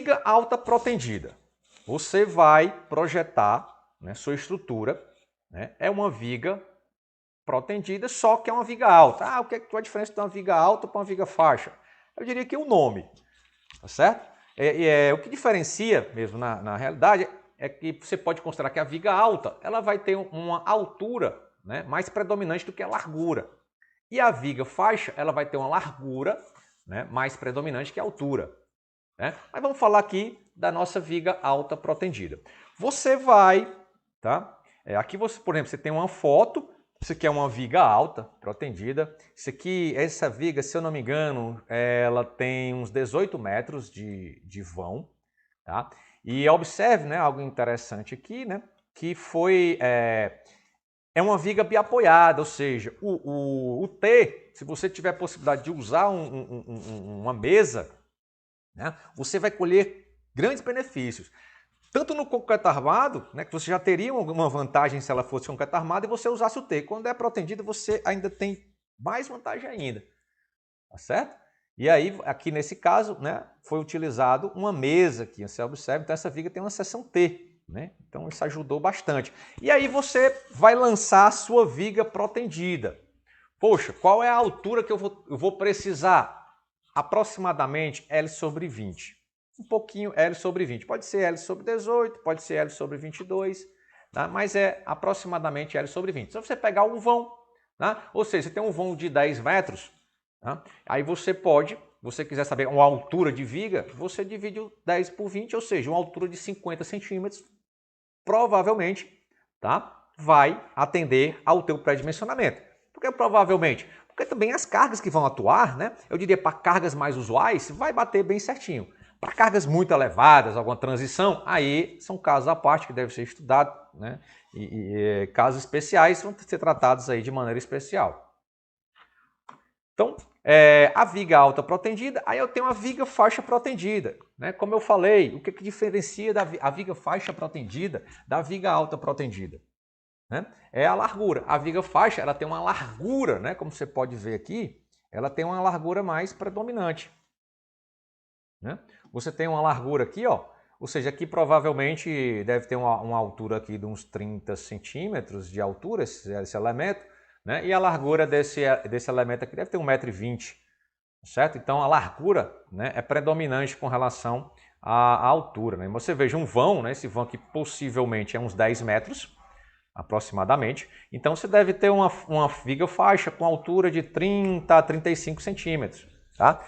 viga alta protendida. Você vai projetar, né, sua estrutura, né, é uma viga protendida, só que é uma viga alta. Ah, qual a diferença de uma viga alta para uma viga faixa? Eu diria que é o nome, tá certo? O que diferencia mesmo na realidade é que você pode considerar que a viga alta ela vai ter uma altura, né, mais predominante do que a largura. E a viga faixa ela vai ter uma largura, né, mais predominante que a altura. Né? Mas vamos falar aqui da nossa viga alta protendida. Você vai, tá? Aqui você, por exemplo, você tem uma foto, isso aqui é uma viga alta protendida. Isso aqui, essa viga, se eu não me engano, ela tem uns 18 metros de vão, tá? E observe, né, algo interessante aqui, né, que é uma viga biapoiada, ou seja, o T, se você tiver a possibilidade de usar uma mesa, né, você vai colher grandes benefícios. Tanto no concreto armado, né, que você já teria uma vantagem se ela fosse concreto armado e você usasse o T. Quando é protendido, você ainda tem mais vantagem ainda. Tá certo? E aí, aqui nesse caso, né, foi utilizado uma mesa aqui, você observa, então essa viga tem uma seção T, né? Então isso ajudou bastante. E aí você vai lançar a sua viga protendida. Poxa, qual é a altura que eu vou precisar? Aproximadamente L sobre 20. Um pouquinho L sobre 20. Pode ser L sobre 18, pode ser L sobre 22, tá? Mas é aproximadamente L sobre 20. Se você pegar um vão, tá? Ou seja, você tem um vão de 10 metros, tá? Aí você pode, você quiser saber uma altura de viga, você divide o 10 por 20, ou seja, uma altura de 50 centímetros, provavelmente, tá? Vai atender ao teu pré-dimensionamento. Por que provavelmente? Porque também as cargas que vão atuar, né? Eu diria para cargas mais usuais, vai bater bem certinho. Para cargas muito elevadas, alguma transição, aí são casos à parte que deve ser estudado, né? E casos especiais vão ser tratados aí de maneira especial. Então, a viga alta protendida, aí eu tenho a viga faixa protendida. Né? Como eu falei, o que diferencia a viga faixa protendida da viga alta protendida? Né? É a largura. A viga faixa ela tem uma largura, né? Como você pode ver aqui, ela tem uma largura mais predominante. Né? Você tem uma largura aqui, ó, ou seja, aqui provavelmente deve ter uma altura aqui de uns 30 centímetros de altura esse elemento, né? E a largura desse elemento aqui deve ter 1,20 m, certo? Então a largura, né, é predominante com relação à altura. Né? Você veja um vão, né? Esse vão aqui possivelmente é uns 10 metros, aproximadamente. Então você deve ter uma viga faixa com altura de 30 a 35 centímetros. Tá?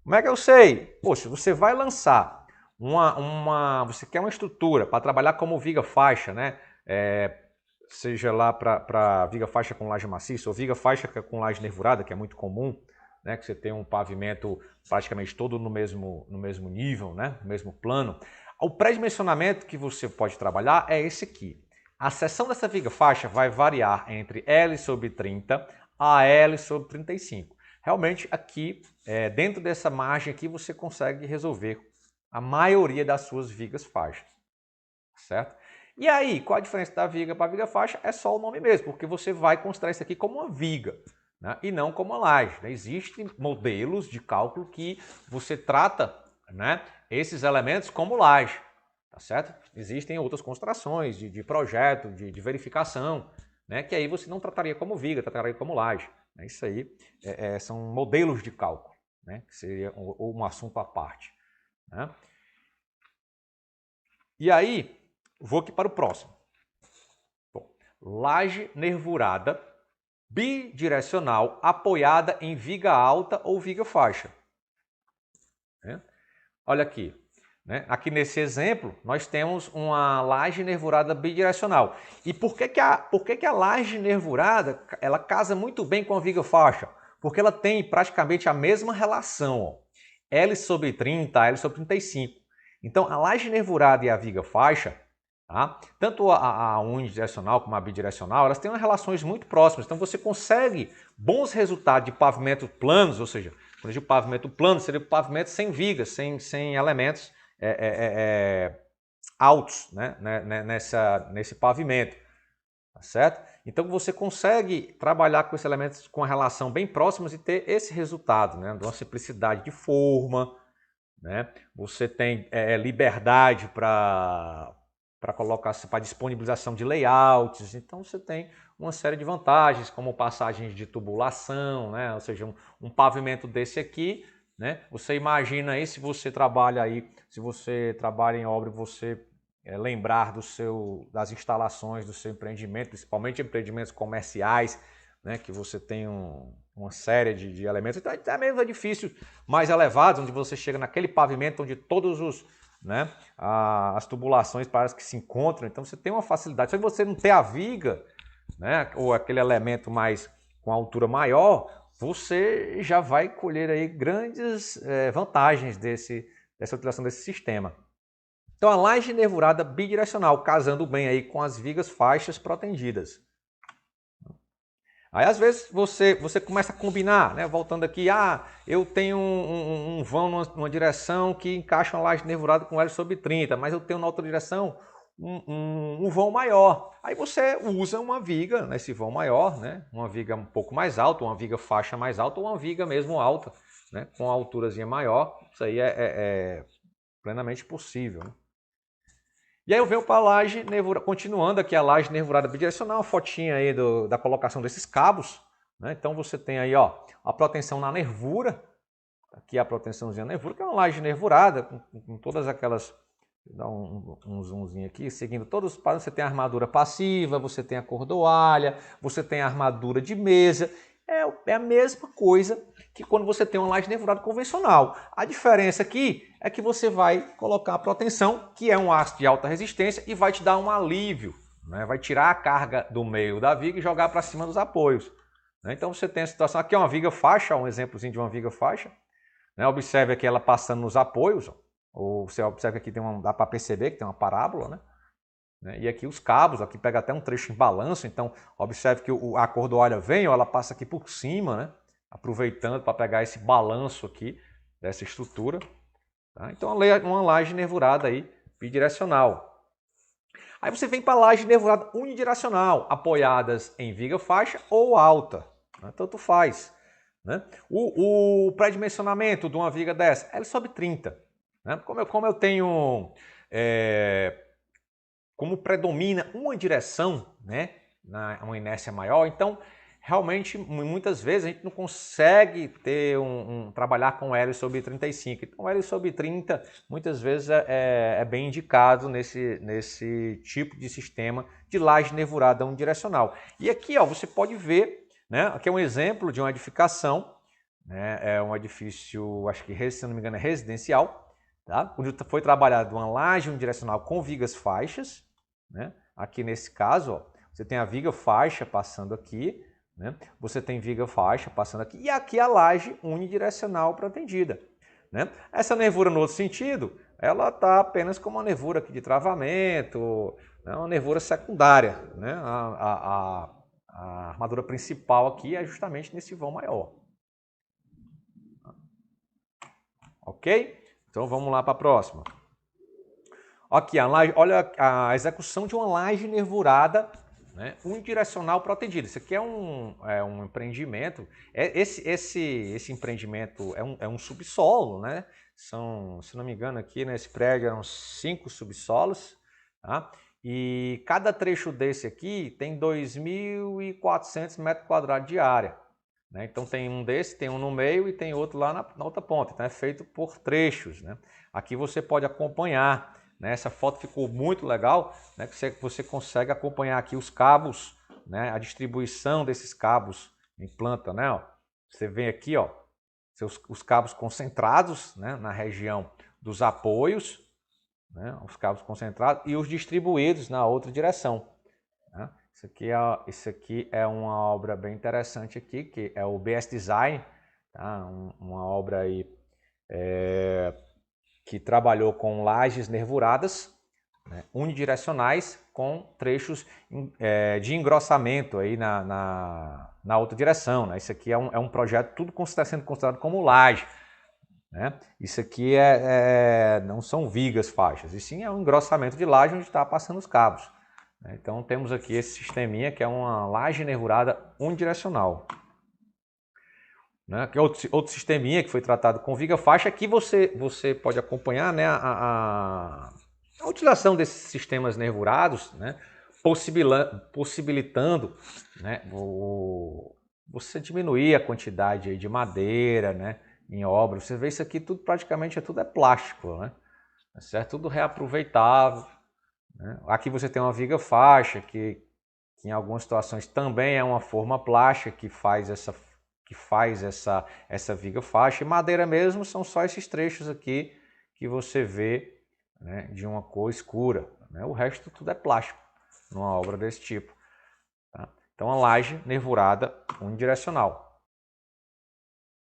Como é que eu sei? Poxa, você vai lançar você quer uma estrutura para trabalhar como viga faixa, né? Seja lá para viga faixa com laje maciça ou viga faixa com laje nervurada, que é muito comum, né? Que você tem um pavimento praticamente todo no mesmo nível, né? No mesmo plano. O pré-dimensionamento que você pode trabalhar é esse aqui. A seção dessa viga faixa vai variar entre L sobre 30 a L sobre 35. Realmente aqui, dentro dessa margem aqui, você consegue resolver a maioria das suas vigas faixas, certo? E aí, qual a diferença da viga para a viga faixa? É só o nome mesmo, porque você vai considerar isso aqui como uma viga, né? E não como uma laje. Né? Existem modelos de cálculo que você trata, né, esses elementos como laje. Tá certo? Existem outras considerações de projeto, de verificação, né, que aí você não trataria como viga, trataria como laje. Né? Isso aí são modelos de cálculo, né, que seria um assunto à parte. Né? E aí, vou aqui para o próximo. Bom, laje nervurada bidirecional apoiada em viga alta ou viga faixa. Né? Olha aqui. Né? Aqui nesse exemplo, nós temos uma laje nervurada bidirecional. E por que a laje nervurada ela casa muito bem com a viga faixa? Porque ela tem praticamente a mesma relação. Ó. L sobre 30, L sobre 35. Então, a laje nervurada e a viga faixa, tá? Tanto a unidirecional como a bidirecional, elas têm relações muito próximas. Então, você consegue bons resultados de pavimentos planos, ou seja, quando eu digo pavimento plano, seria o pavimento sem vigas, sem elementos altos, né, nesse pavimento, tá certo? Então você consegue trabalhar com esses elementos com uma relação bem próximas e ter esse resultado, né, de uma simplicidade de forma, né? Você tem liberdade para colocar, para disponibilização de layouts. Então você tem uma série de vantagens, como passagens de tubulação, né? Ou seja, um pavimento desse aqui, né? Você imagina aí, se você trabalha em obra, você lembrar das instalações do seu empreendimento, principalmente empreendimentos comerciais, né? Que você tem uma série de elementos, então até mesmo edifícios mais elevados, onde você chega naquele pavimento onde todos os, né, as tubulações parece que se encontram, então você tem uma facilidade. Só que você não ter a viga, né, ou aquele elemento mais com altura maior, você já vai colher aí grandes vantagens dessa utilização desse sistema. Então a laje nervurada bidirecional, casando bem aí com as vigas faixas protendidas. Aí às vezes você começa a combinar, né? Voltando aqui, eu tenho um vão numa direção que encaixa uma laje nervurada com L sobre 30, mas eu tenho na outra direção um vão maior. Aí você usa uma viga nesse vão maior, né? Uma viga um pouco mais alta, uma viga faixa mais alta, ou uma viga mesmo alta, né? Com a alturazinha maior. Isso aí é plenamente possível, né? E aí eu venho para a laje nervurada, continuando aqui a laje nervurada bidirecional, uma fotinha aí da colocação desses cabos, né? Então você tem aí, ó, a proteção na nervura, aqui a proteçãozinha na nervura, que é uma laje nervurada, com todas aquelas, dá um zoomzinho aqui, seguindo todos os padrões. Você tem a armadura passiva, você tem a cordoalha, você tem a armadura de mesa, é a mesma coisa que quando você tem uma laje nervurada convencional. A diferença aqui é que você vai colocar a proteção, que é um aço de alta resistência, e vai te dar um alívio, né? Vai tirar a carga do meio da viga e jogar para cima dos apoios, né? Então você tem a situação, aqui é uma viga faixa, um exemplozinho de uma viga faixa, né? Observe aqui ela passando nos apoios, ou você observa que aqui dá para perceber que tem uma parábola, né? E aqui os cabos, aqui pega até um trecho em balanço, então observe que a cordoalha vem, ou ela passa aqui por cima, né? Aproveitando para pegar esse balanço aqui dessa estrutura. Tá? Então uma laje nervurada aí bidirecional. Aí você vem para a laje nervurada unidirecional, apoiadas em viga faixa ou alta, né? Tanto faz, né? O pré-dimensionamento de uma viga dessa é sobre 30. Né? Como eu tenho... como predomina uma direção, né, uma inércia maior, então realmente muitas vezes a gente não consegue ter trabalhar com L sobre 35. Então L sobre 30 muitas vezes é bem indicado nesse tipo de sistema de laje nervurada unidirecional. E aqui, ó, você pode ver, né, aqui é um exemplo de uma edificação, né, é um edifício, acho que se não me engano é residencial, tá? Onde foi trabalhado uma laje unidirecional com vigas faixas, né? Aqui nesse caso, ó, você tem a viga faixa passando aqui, né? Você tem viga faixa passando aqui, e aqui a laje unidirecional pretendida, né? Essa nervura no outro sentido, ela está apenas como uma nervura aqui de travamento, né? Uma nervura secundária, né? A armadura principal aqui é justamente nesse vão maior. Ok? Então vamos lá para a próxima. Aqui, olha a execução de uma laje nervurada, né, unidirecional protendida. Isso aqui é um empreendimento. Esse empreendimento é um subsolo, né? São, se não me engano, aqui nesse prédio eram 5 subsolos. Tá? E cada trecho desse aqui tem 2.400 metros quadrados de área. Né? Então tem um desse, tem um no meio e tem outro lá na outra ponta. Então é feito por trechos. Né? Aqui você pode acompanhar. Né? Essa foto ficou muito legal, né? Que você consegue acompanhar aqui os cabos, né? A distribuição desses cabos em planta, né? Ó, você vê aqui, ó, os cabos concentrados, né? Na região dos apoios, né? Os cabos concentrados e os distribuídos na outra direção. Né? Isso aqui é uma obra bem interessante aqui, que é o BS Design, tá? Uma obra aí que trabalhou com lajes nervuradas, né, unidirecionais, com trechos de engrossamento aí na outra direção. Né? Isso aqui é um projeto, tudo está sendo considerado como laje. Né? Isso aqui não são vigas faixas, e sim é um engrossamento de laje onde está passando os cabos. Né? Então temos aqui esse sisteminha que é uma laje nervurada unidirecional. né? Que é outro sisteminha que foi tratado com viga faixa. Aqui você pode acompanhar, né, a utilização desses sistemas nervurados, né, possibilitando, né, você diminuir a quantidade aí de madeira, né, em obra. Você vê isso aqui tudo, praticamente tudo é plástico, né? Certo? Tudo reaproveitável, né? Aqui você tem uma viga faixa que em algumas situações também é uma forma plástica que faz essa viga faixa. E madeira mesmo são só esses trechos aqui que você vê, né, de uma cor escura, né? O resto tudo é plástico numa obra desse tipo, tá? Então a laje nervurada unidirecional.